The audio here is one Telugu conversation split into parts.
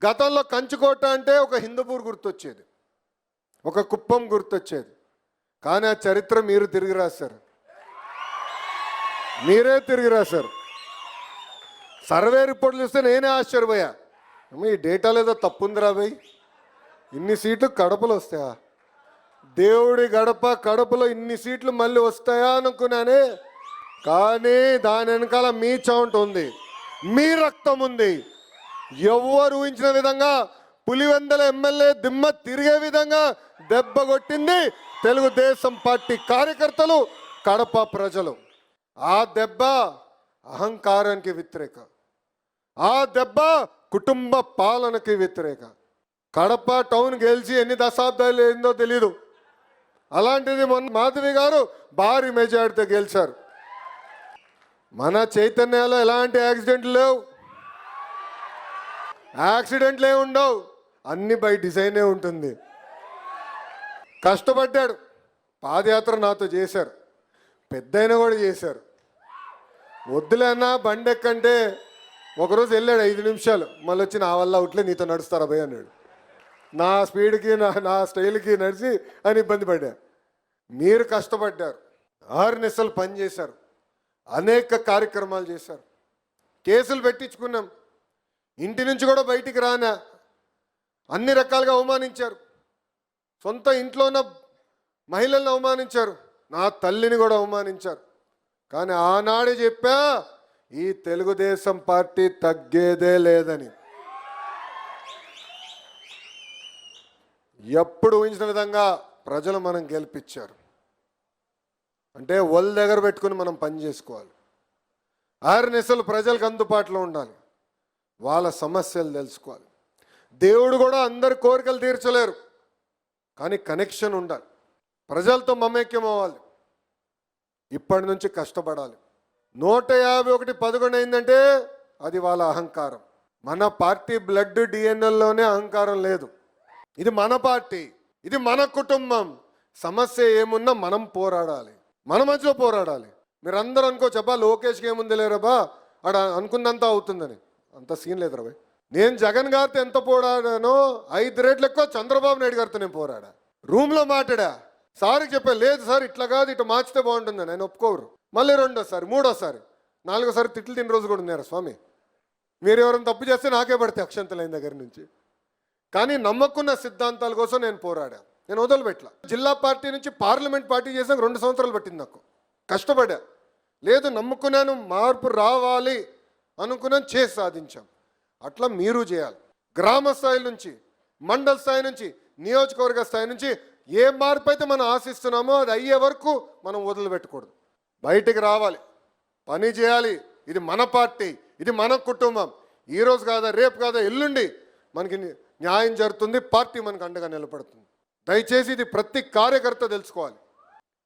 గతంలో కంచుకోట అంటే ఒక హిందూపూర్ గుర్తొచ్చేది, ఒక కుప్పం గుర్తొచ్చేది. కానీ ఆ చరిత్ర మీరు తిరిగి రాశారు, మీరే తిరిగి రాశారు. సర్వే రిపోర్ట్లు చూస్తే నేనే ఆశ్చర్యపోయా, ఈ డేటాలో ఏదో తప్పుందిరా భయ్, ఇన్ని సీట్లు కడపలో వస్తాయా, దేవుడి గడప కడపలో ఇన్ని సీట్లు మళ్ళీ వస్తాయా అనుకున్నానే. కానీ దాని వెనకాల మీ చౌంట్ ఉంది, మీ రక్తం ఉంది. ఎవరు ఊహించిన విధంగా పులివెందల ఎమ్మెల్యే దిమ్మ తిరిగే విధంగా దెబ్బ కొట్టింది తెలుగుదేశం పార్టీ కార్యకర్తలు, కడప ప్రజలు. ఆ దెబ్బ అహంకారానికి వ్యతిరేక, ఆ దెబ్బ కుటుంబ పాలనకి వ్యతిరేక. కడప టౌన్ గెలిచి ఎన్ని దశాబ్దాలు ఏందో తెలీదు, అలాంటిది మొన్న మాధవి గారు భారీ మెజార్టీతో గెలిచారు. మన చైతన్యాలో ఎలాంటి యాక్సిడెంట్లు లేవు, యాక్సిడెంట్లే ఉండవు, అన్ని బై డిజైనే ఉంటుంది. కష్టపడ్డాడు, పాదయాత్ర నాతో చేశారు, పెద్దయినా కూడా చేశారు. వద్దులేనా బండి ఎక్కంటే ఒకరోజు వెళ్ళాడు 5 నిమిషాలు, మళ్ళీ వచ్చి నా వల్ల అవుట్లే నీతో నడుస్తారా భయ్ అన్నాడు. నా స్పీడ్కి నా స్టైల్కి నడిచి అని ఇబ్బంది పడ్డా. మీరు కష్టపడ్డారు, 6 నెలలు పనిచేశారు, అనేక కార్యక్రమాలు చేశారు, కేసులు పెట్టించుకున్నాం, ఇంటి నుంచి కూడా బయటికి రానా, అన్ని రకాలుగా అవమానించారు, సొంత ఇంట్లో ఉన్న మహిళలను అవమానించారు, నా తల్లిని కూడా అవమానించారు. కానీ ఆనాడే చెప్పా, ఈ తెలుగుదేశం పార్టీ తగ్గేదే లేదని. ఎప్పుడు ఊహించిన విధంగా ప్రజలు మనం గెలిపించారు. అంటే ఒళ్ళ దగ్గర పెట్టుకుని మనం పని చేసుకోవాలి. 6 నెలలు ప్రజలకు అందుబాటులో ఉండాలి, వాళ్ళ సమస్యలు తెలుసుకోవాలి. దేవుడు కూడా అందరి కోరికలు తీర్చలేరు, కానీ కనెక్షన్ ఉండాలి, ప్రజలతో మమేక్యం అవ్వాలి. ఇప్పటి నుంచి కష్టపడాలి. 151-11 అయిందంటే అది వాళ్ళ అహంకారం. మన పార్టీ బ్లడ్ డిఎన్ఎల్లోనే అహంకారం లేదు. ఇది మన పార్టీ, ఇది మన కుటుంబం. సమస్య ఏమున్నా మనం పోరాడాలి, మన మధ్యలో పోరాడాలి. మీరందరూ అనుకోవచ్చు, అబ్బా లోకేష్కి ఏముంది లేరబ్బా అక్కడ అనుకున్నంత అవుతుందని. అంత సీన్ లేదురా భయ్. నేను జగన్ గారితో ఎంత పోరాడానో 5 రెట్లు ఎక్కువ చంద్రబాబు నాయుడు గారితో నేను పోరాడా. రూమ్లో మాట్లాడా, సార్కి చెప్పాను, లేదు సార్ ఇట్లా కాదు ఇట్లా మార్చితే బాగుంటుందని. ఆయన ఒప్పుకోరు. మళ్ళీ 2వ సారి 3వ సారి 4వ సారి తిట్లు తిన్న రోజు కూడా ఉన్నారా స్వామి. మీరు ఎవరైనా తప్పు చేస్తే నాకే పడితే అక్షంతలైన దగ్గర నుంచి. కానీ నమ్మకున్న సిద్ధాంతాల కోసం నేను పోరాడా, నేను వదలుపెట్లా. జిల్లా పార్టీ నుంచి పార్లమెంట్ పార్టీ చేసాక 2 సంవత్సరాలు పట్టింది నాకు, కష్టపడా. లేదు నమ్ముకున్నాను, మార్పు రావాలి అనుకున్నాను, చేసి సాధించాం. అట్లా మీరు చేయాలి. గ్రామ స్థాయి నుంచి, మండల స్థాయి నుంచి, నియోజకవర్గ స్థాయి నుంచి ఏ మార్పు అయితే మనం ఆశిస్తున్నామో అది అయ్యే వరకు మనం వదిలిపెట్టకూడదు. బయటికి రావాలి, పని చేయాలి. ఇది మన పార్టీ, ఇది మన కుటుంబం. ఈరోజు కాదా, రేపు కాదా, ఎల్లుండి మనకి న్యాయం జరుగుతుంది, పార్టీ మనకు అండగా నిలబడుతుంది. దయచేసి ఇది ప్రతి కార్యకర్త తెలుసుకోవాలి.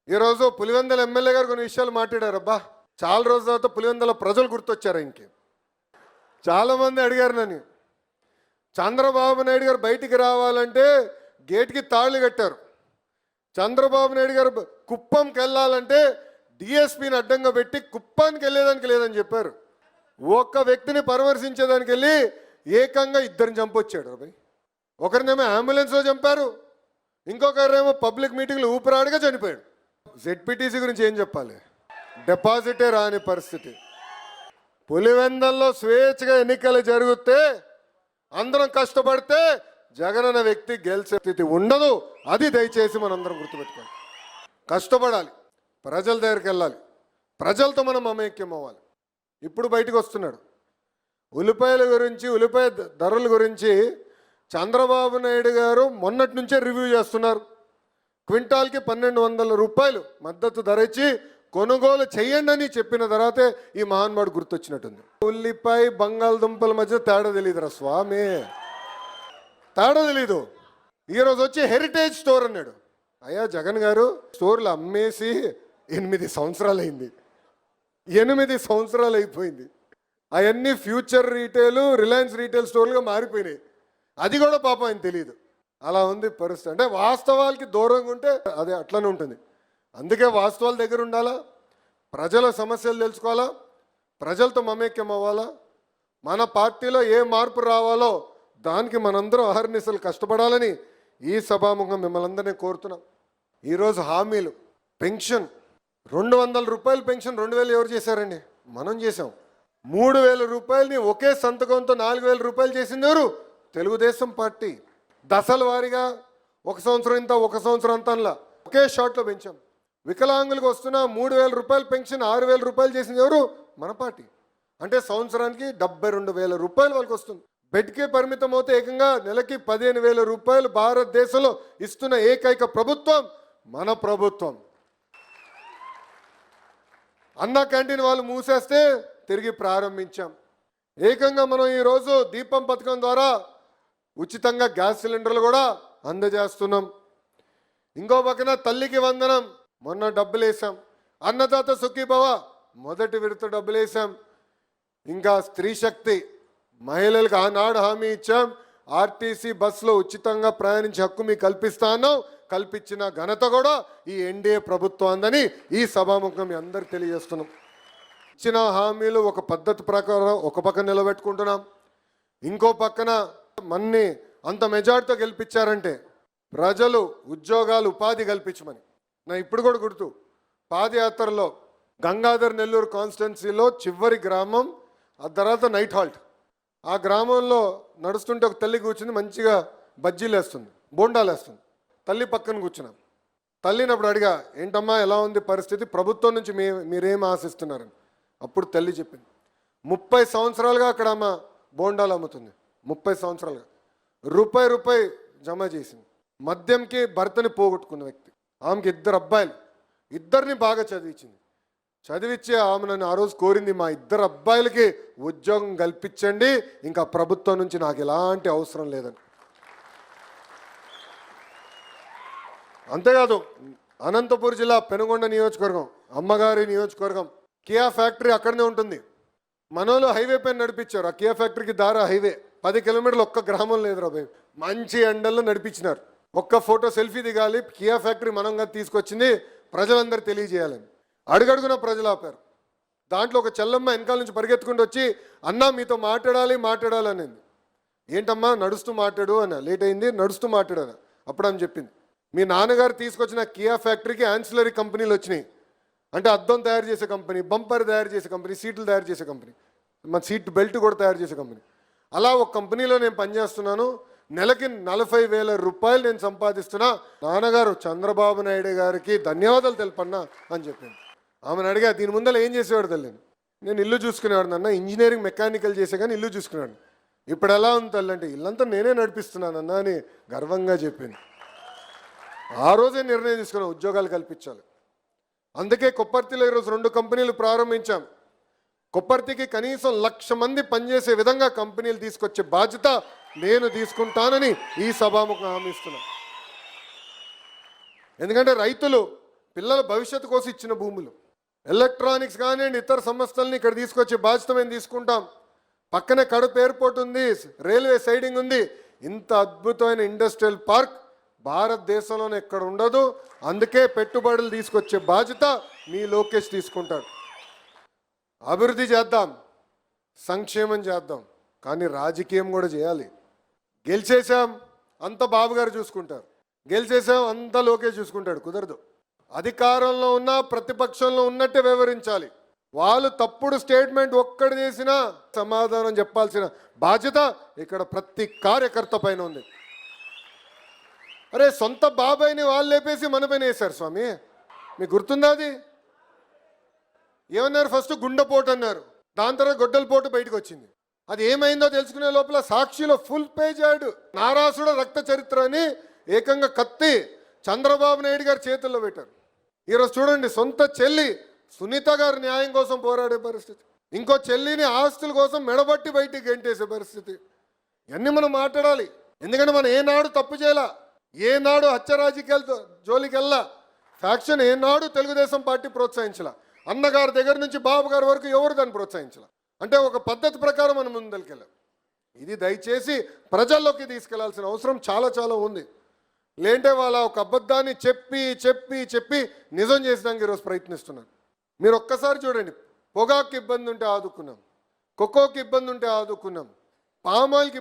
ఈరోజు పులివెందల ఎమ్మెల్యే గారు కొన్ని విషయాలు మాట్లాడారు. అబ్బా చాలా రోజుల తర్వాత పులివెందల ప్రజలు గుర్తొచ్చారు. ఇంకే చాలామంది అడిగారు నన్ను, చంద్రబాబు నాయుడు గారు బయటికి రావాలంటే గేట్కి తాళి కట్టారు, చంద్రబాబు నాయుడు గారు కుప్పంకి వెళ్ళాలంటే డిఎస్పీని అడ్డంగా పెట్టి కుప్పానికి వెళ్ళేదానికి లేదని చెప్పారు. ఒక్క వ్యక్తిని పరామర్శించేదానికి వెళ్ళి ఏకంగా 2 చంపొచ్చాడు అబ్బాయి. ఒకరినేమో అంబులెన్స్లో చంపారు, ఇంకొకరేమో పబ్లిక్ మీటింగ్లో ఊపిరాడిగా చనిపోయాడు. జెడ్పీటీసీ గురించి ఏం చెప్పాలి, డిపాజిటే రాని పరిస్థితి. పులివెందల్లో స్వేచ్ఛగా ఎన్నికలు జరిగితే అందరం కష్టపడితే జగన్ అన్న వ్యక్తి గెలిచే స్థితి ఉండదు. అది దయచేసి మనందరం గుర్తుపెట్టుకోవాలి. కష్టపడాలి, ప్రజల దగ్గరికి వెళ్ళాలి, ప్రజలతో మనం మమేక్యం అవ్వాలి. ఇప్పుడు బయటకు వస్తున్నాడు ఉల్లిపాయల గురించి, ఉల్లిపాయ ధరల గురించి చంద్రబాబు నాయుడు గారు మొన్నటి నుంచే రివ్యూ చేస్తున్నారు. క్వింటాల్కి 1200 రూపాయలు మద్దతు ధర ఇచ్చి కొనుగోలు చెయ్యండి అని చెప్పిన తర్వాతే ఈ మహాన్మాడు గుర్తొచ్చినట్టుంది. ఉల్లిపాయ బంగాళదుంపల మధ్య తేడా తెలియదురా స్వామి, తేడా తెలీదు. ఈరోజు వచ్చి హెరిటేజ్ స్టోర్ అన్నాడు. అయ్యా జగన్ గారు, స్టోర్లు అమ్మేసి 8 సంవత్సరాలు అయింది, 8 సంవత్సరాలు అయిపోయింది. అవన్నీ ఫ్యూచర్ రీటైల్, రిలయన్స్ రీటైల్ స్టోర్లుగా మారిపోయినాయి. అది కూడా పాపం ఆయన తెలియదు. అలా ఉంది పరిస్థితి. అంటే వాస్తవాలకి దూరంగా ఉంటే అదే అట్లనే ఉంటుంది. అందుకే వాస్తవాల దగ్గర ఉండాలా, ప్రజల సమస్యలు తెలుసుకోవాలా, ప్రజలతో మమేక్యం అవ్వాలా. మన పార్టీలో ఏ మార్పు రావాలో దానికి మనందరం అహర్నిశలు కష్టపడాలని ఈ సభాముఖం మిమ్మల్ని అందరినీ కోరుతున్నాం. ఈరోజు హామీలు, పెన్షన్ 200 రూపాయలు పెన్షన్ 2000 ఎవరు చేశారండి? మనం చేసాం. 3000 రూపాయలని ఒకే సంతకంతో 4000 రూపాయలు చేసింది ఎవరు? తెలుగుదేశం పార్టీ. దశల వారీగా 1 సంవత్సరం ఇంత 1 సంవత్సరం అంతంలా ఒకే షాట్లో పెంచాం. వికలాంగులకు వస్తున్న 3000 రూపాయల పెన్షన్ 6000 రూపాయలు చేసింది ఎవరు? మన పార్టీ. అంటే సంవత్సరానికి 72,000 రూపాయలు వాళ్ళకి వస్తుంది. బెడ్కే పరిమితం అవుతే ఏకంగా నెలకి 15,000 రూపాయలు భారతదేశంలో ఇస్తున్న ఏకైక ప్రభుత్వం మన ప్రభుత్వం. అన్న క్యాంటీన్ వాళ్ళు మూసేస్తే తిరిగి ప్రారంభించాం. ఏకంగా మనం ఈరోజు దీపం పథకం ద్వారా ఉచితంగా గ్యాస్ సిలిండర్లు కూడా అందజేస్తున్నాం. ఇంకో పక్కన తల్లికి వందనం మొన్న డబ్బులు వేసాం. అన్నదాత సుఖీభవ మొదటి విడత డబ్బులు వేసాం. ఇంకా స్త్రీ శక్తి మహిళలకు ఆనాడు హామీ ఇచ్చాం. ఆర్టీసీ బస్సులో ఉచితంగా ప్రయాణించే హక్కు మీకు కల్పిస్తాను. కల్పించిన ఘనత కూడా ఈ ఎన్డీఏ ప్రభుత్వం అందని ఈ సభాముఖం మీ అందరికి తెలియజేస్తున్నాం. ఇచ్చిన హామీలు ఒక పద్ధతి ప్రకారం ఒక పక్కన నిలబెట్టుకుంటున్నాం. ఇంకో పక్కన మన్ని అంత మెజార్టీతో గెలిపించారంటే ప్రజలు ఉద్యోగాలు ఉపాధి కల్పించమని నా ఇప్పుడు కూడా గుర్తు. పాదయాత్రలో గంగాధర్ నెల్లూరు కాన్స్టిట్యున్సీలో చివరి గ్రామం, ఆ తర్వాత నైట్ హాల్ట్. ఆ గ్రామంలో నడుస్తుంటే ఒక తల్లి కూర్చుని మంచిగా బజ్జీలు వేస్తుంది, బోండాలు వేస్తుంది. తల్లి పక్కన కూర్చున్నాం. తల్లిని అప్పుడు అడిగా, ఏంటమ్మా ఎలా ఉంది పరిస్థితి, ప్రభుత్వం నుంచి మీరేం ఆశిస్తున్నారని. అప్పుడు తల్లి చెప్పింది, 30 సంవత్సరాలుగా అక్కడ అమ్మ బోండాలు అమ్ముతుంది. 30 సంవత్సరాలుగా రూపాయి జమ చేసింది. మద్యంకి భర్తని పోగొట్టుకున్న వ్యక్తి. ఆమెకి 2 అబ్బాయిలు, ఇద్దరిని బాగా చదివించింది. చదివించి ఆమె నన్ను ఆ రోజు కోరింది, మా 2 అబ్బాయిలకి ఉద్యోగం కల్పించండి, ఇంకా ప్రభుత్వం నుంచి నాకు ఎలాంటి అవసరం లేదని. అంతేకాదు అనంతపురం జిల్లా పెనుగొండ నియోజకవర్గం, అమ్మగారి నియోజకవర్గం, కియా ఫ్యాక్టరీ అక్కడనే ఉంటుంది. మనోళ్ళు హైవే పైన నడిపించారు. ఆ కియా ఫ్యాక్టరీకి దారా హైవే 10 కిలోమీటర్లు, ఒక్క గ్రామం లేదు రాబాయ్. మంచి ఎండల్లో నడిపించినారు. ఒక్క ఫోటో సెల్ఫీ దిగాలి, కియా ఫ్యాక్టరీ మనంగా తీసుకొచ్చింది, ప్రజలందరూ తెలియజేయాలని. అడుగడుగున ప్రజలు ఆపారు. దాంట్లో ఒక చెల్లమ్మ వెనకాల నుంచి పరిగెత్తుకుంటూ వచ్చి, అన్నా మీతో మాట్లాడాలి అనేది. ఏంటమ్మా నడుస్తూ మాట్లాడు అన్న. లేట్ అయింది, నడుస్తూ మాట్లాడాను. అప్పుడు ఆమె చెప్పింది, మీ నాన్నగారు తీసుకొచ్చిన కియా ఫ్యాక్టరీకి యాన్సిలరీ కంపెనీలు వచ్చినాయి. అంటే అద్దం తయారు చేసే కంపెనీ, బంపర్ తయారు చేసే కంపెనీ, సీట్లు తయారు చేసే కంపెనీ, మన సీట్ బెల్ట్ కూడా తయారు చేసే కంపెనీ. అలా ఒక కంపెనీలో నేను పనిచేస్తున్నాను. నెలకి 40,000 రూపాయలు నేను సంపాదిస్తున్నా. నాన్నగారు చంద్రబాబు నాయుడు గారికి ధన్యవాదాలు తెలుపన్నా అని చెప్పింది. ఆమెను అడిగా, దీని ముందర ఏం చేసేవాడు తల్లి? నేను ఇల్లు చూసుకునేవాడు నాన్న, ఇంజనీరింగ్ మెకానికల్ చేసే కానీ ఇల్లు చూసుకునేవాడు. ఇప్పుడు ఎలా ఉంది తల్లి అంటే, ఇల్లంతా నేనే నడిపిస్తున్నానన్నా అని గర్వంగా చెప్పింది. ఆ రోజే నిర్ణయం తీసుకున్నాం, ఉద్యోగాలు కల్పించాలి. అందుకే కొప్పర్తిలో ఈరోజు 2 కంపెనీలు ప్రారంభించాం. కొప్పర్తికి కనీసం 1,00,000 మంది పనిచేసే విధంగా కంపెనీలు తీసుకొచ్చే బాధ్యత నేను తీసుకుంటానని ఈ సభాముఖం హామీ ఇస్తున్నా. ఎందుకంటే రైతులు పిల్లల భవిష్యత్తు కోసం ఇచ్చిన భూములు, ఎలక్ట్రానిక్స్ కానివ్వండి, ఇతర సంస్థల్ని ఇక్కడ తీసుకొచ్చే బాధ్యత మేము తీసుకుంటాం. పక్కనే కడప ఎయిర్పోర్ట్ ఉంది, రైల్వే సైడింగ్ ఉంది. ఇంత అద్భుతమైన ఇండస్ట్రియల్ పార్క్ భారతదేశంలోనే ఎక్కడ ఉండదు. అందుకే పెట్టుబడులు తీసుకొచ్చే బాధ్యత మీ లోకేష్ తీసుకుంటాడు. అభివృద్ధి చేద్దాం, సంక్షేమం చేద్దాం, కానీ రాజకీయం కూడా చేయాలి. గెలిచేసాం అంత బాబు గారు చూసుకుంటారు, గెలిచేసాం అంత లోకేష్ చూసుకుంటాడు, కుదరదు. అధికారంలో ఉన్న ప్రతిపక్షంలో ఉన్నట్టే వ్యవహరించాలి. వాళ్ళు తప్పుడు స్టేట్మెంట్ ఒక్కటి చేసినా సమాధానం చెప్పాల్సిన బాధ్యత ఇక్కడ ప్రతి కార్యకర్త పైన ఉంది. అరే సొంత బాబాయిని వాళ్ళు లేపేసి మన పైన వేశారు స్వామి, మీకు గుర్తుందా? అది ఏమన్నారు? ఫస్ట్ గుండెపోటు అన్నారు, దాని తర్వాత గొడ్డలపోటు బయటకు వచ్చింది. అది ఏమైందో తెలుసుకునే లోపల సాక్షిలో ఫుల్ పేజ్ యాడ్, నారాసుడ రక్త చరిత్ర అని ఏకంగా కత్తి చంద్రబాబు నాయుడు గారి చేతుల్లో పెట్టారు. ఈరోజు చూడండి, సొంత చెల్లి సునీత గారు న్యాయం కోసం పోరాడే పరిస్థితి, ఇంకో చెల్లిని ఆస్తుల కోసం మెడబట్టి బయటికి గెంటేసే పరిస్థితి. ఇవన్నీ మనం మాట్లాడాలి. ఎందుకంటే మనం ఏనాడు తప్పు చేయాల, ఏనాడు హత్య రాజకీయాలతో జోలికెళ్ళా, ఫ్యాక్షన్ ఏనాడు తెలుగుదేశం పార్టీ ప్రోత్సహించాల. అన్నగారి దగ్గర నుంచి బాబు గారి వరకు ఎవరు దాన్ని ప్రోత్సహించాల. అంటే ఒక పద్ధతి ప్రకారం మనం ముందరికెళ్ళాం. ఇది దయచేసి ప్రజల్లోకి తీసుకెళ్లాల్సిన అవసరం చాలా చాలా ఉంది. లేంటే వాళ్ళ ఒక అబద్ధాన్ని చెప్పి చెప్పి చెప్పి నిజం చేసడానికి ఈరోజు ప్రయత్నిస్తున్నారు. మీరు ఒక్కసారి చూడండి, పొగాకు ఇబ్బంది ఉంటే ఆదుకున్నాం, కొక్కోకి ఇబ్బంది ఉంటే ఆదుకున్నాం, పామాయిల్కి